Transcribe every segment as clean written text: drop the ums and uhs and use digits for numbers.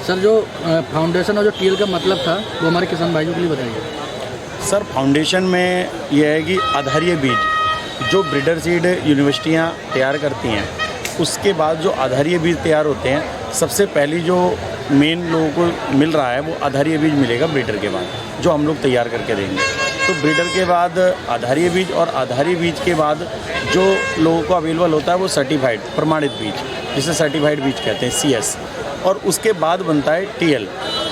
Sir जो foundation और जो टीएल का मतलब था वो हमारे किसान भाइयों के लिए बताइए। सर फाउंडेशन में यह है कि आधारीय बीज जो ब्रीडर सीड यूनिवर्सिटियां तैयार करती हैं, उसके बाद जो आधारीय बीज तैयार होते हैं, सबसे पहली जो मेन लोगों को मिल रहा है वो आधारीय बीज मिलेगा ब्रीडर के बाद, जो हम लोग तैयार करके देंगे। तो ब्रीडर के बाद आधारीय बीज और आधारीय बीज के बाद जो लोगों को अवेलेबल होता है वो सर्टिफाइड प्रमाणित बीज, जिसे सर्टिफाइड बीज कहते हैं CS। और उसके बाद बनता है TL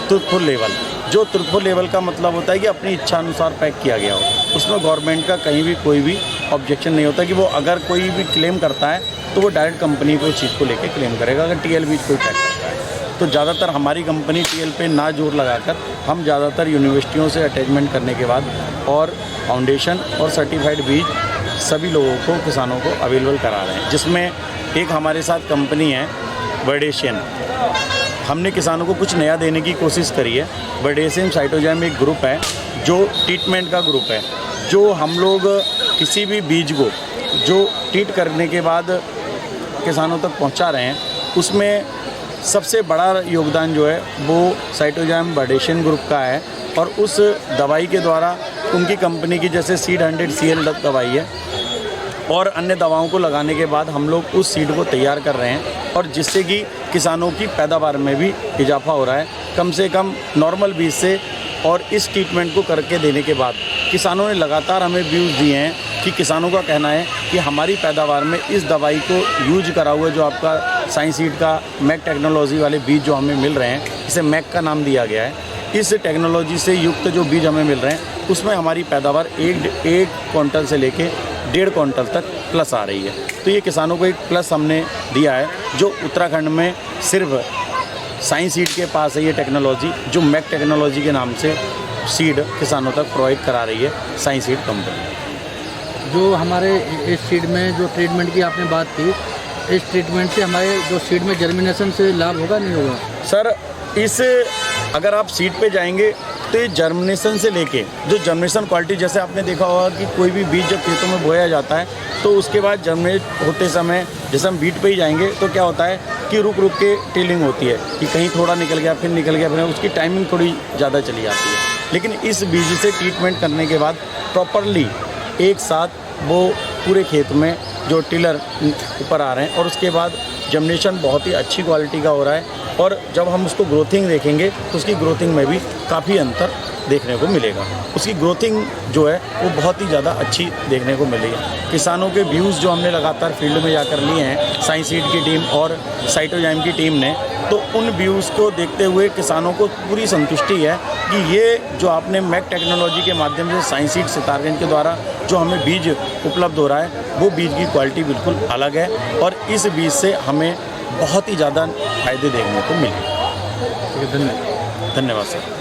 ट्रुथफुल लेवल। जो ट्रुथफुल लेवल का मतलब होता है कि अपनी इच्छा अनुसार पैक किया गया हो, उसमें गवर्नमेंट का कहीं भी कोई भी ऑब्जेक्शन नहीं होता कि वो अगर कोई भी क्लेम करता है तो वो डायरेक्ट कंपनी को उस चीज़ को लेके क्लेम करेगा अगर TL बीज कोई पैक करता है। तो ज़्यादातर हमारी कंपनी TL पे ना जोर लगाकर हम ज़्यादातर यूनिवर्सिटियों से अटैचमेंट करने के बाद और फाउंडेशन और सर्टिफाइड बीज सभी लोगों को, किसानों को अवेलेबल करा रहे हैं। जिसमें एक हमारे साथ कंपनी है वर्डेशियन, हमने किसानों को कुछ नया देने की कोशिश करी है। वर्डेशियन साइटोजैम एक ग्रुप है जो ट्रीटमेंट का ग्रुप है, जो हम लोग किसी भी बीज को जो ट्रीट करने के बाद किसानों तक पहुंचा रहे हैं, उसमें सबसे बड़ा योगदान जो है वो साइटोजैम वर्डेशियन ग्रुप का है। और उस दवाई के द्वारा उनकी कंपनी की जैसे सीड 100CL दवाई है और अन्य दवाओं को लगाने के बाद हम लोग उस सीड को तैयार कर रहे हैं, और जिससे कि किसानों की पैदावार में भी इजाफा हो रहा है कम से कम नॉर्मल बीज से। और इस ट्रीटमेंट को करके देने के बाद किसानों ने लगातार हमें व्यूज़ दिए हैं कि किसानों का कहना है कि हमारी पैदावार में इस दवाई को यूज करा हुआ जो आपका साइंस सीड का मैक टेक्नोलॉजी वाले बीज जो हमें मिल रहे हैं, इसे मैक का नाम दिया गया है, इस टेक्नोलॉजी से युक्त जो बीज हमें मिल रहे हैं उसमें हमारी पैदावार एक क्विंटल से लेके 1.5 क्विंटल तक प्लस आ रही है। तो ये किसानों को एक प्लस हमने दिया है, जो उत्तराखंड में सिर्फ साइंस सीड के पास है ये टेक्नोलॉजी, जो मैक टेक्नोलॉजी के नाम से सीड किसानों तक प्रोवाइड करा रही है साइंस सीड कंपनी। जो हमारे इस सीड में जो ट्रीटमेंट की आपने बात की, इस ट्रीटमेंट से हमारे जो सीड में जर्मिनेशन से लाभ होगा नहीं होगा? सर इस अगर आप सीड पे जाएंगे तो ये जर्मिनेशन से लेके जो जर्मिनेशन क्वालिटी, जैसे आपने देखा होगा कि कोई भी बीज जब खेतों में बोया जाता है तो उसके बाद जर्मिनेट होते समय जैसे हम बीट पे ही जाएंगे तो क्या होता है कि रुक रुक के टिलिंग होती है कि कहीं थोड़ा निकल गया फिर निकल गया, फिर उसकी टाइमिंग थोड़ी ज़्यादा चली जाती है। लेकिन इस बीज से ट्रीटमेंट करने के बाद प्रॉपरली एक साथ वो पूरे खेत में जो टिलर ऊपर आ रहे हैं, और उसके बाद जर्मिनेशन बहुत ही अच्छी क्वालिटी का हो रहा है। और जब हम उसको ग्रोथिंग देखेंगे तो उसकी ग्रोथिंग में भी काफ़ी अंतर देखने को मिलेगा। उसकी ग्रोथिंग जो है वो बहुत ही ज़्यादा अच्छी देखने को मिलेगी। किसानों के व्यूज़ जो हमने लगातार फील्ड में जाकर लिए हैं साइंस सीड की टीम और साइटोजैम की टीम ने, तो उन व्यूज़ को देखते हुए किसानों को पूरी संतुष्टि है कि ये जो आपने मैक टेक्नोलॉजी के माध्यम से साइंस सीड सितारगंज के द्वारा जो हमें बीज उपलब्ध हो रहा है वो बीज की क्वालिटी बिल्कुल अलग है, और इस बीज से हमें बहुत ही ज़्यादा फायदे देखने को मिले। धन्यवाद। धन्यवाद सर।